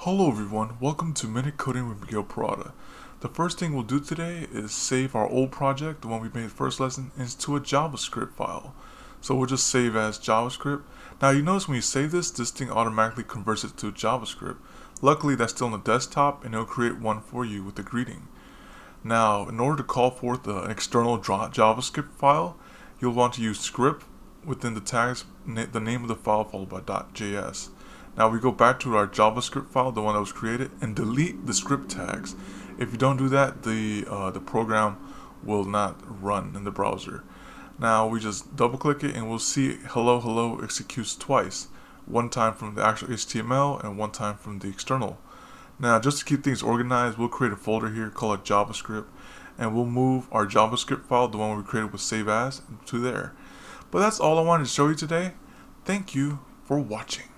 Hello everyone, welcome to Minute Coding with Miguel Parada. The first thing we'll do today is save our old project, the one we made the first lesson, into a JavaScript file. So we'll just save as JavaScript. Now you notice when you save this thing automatically converts it to JavaScript. Luckily that's still on the desktop and it'll create one for you with the greeting. Now in order to call forth an external JavaScript file, you'll want to use script within the tags, the name of the file followed by .js. Now we go back to our JavaScript file, the one that was created, and delete the script tags. If you don't do that, the program will not run in the browser. Now we just double click it and we'll see hello hello executes twice. One time from the actual HTML and one time from the external. Now just to keep things organized, we'll create a folder here called JavaScript, and we'll move our JavaScript file, the one we created with save as, to there. But that's all I wanted to show you today. Thank you for watching.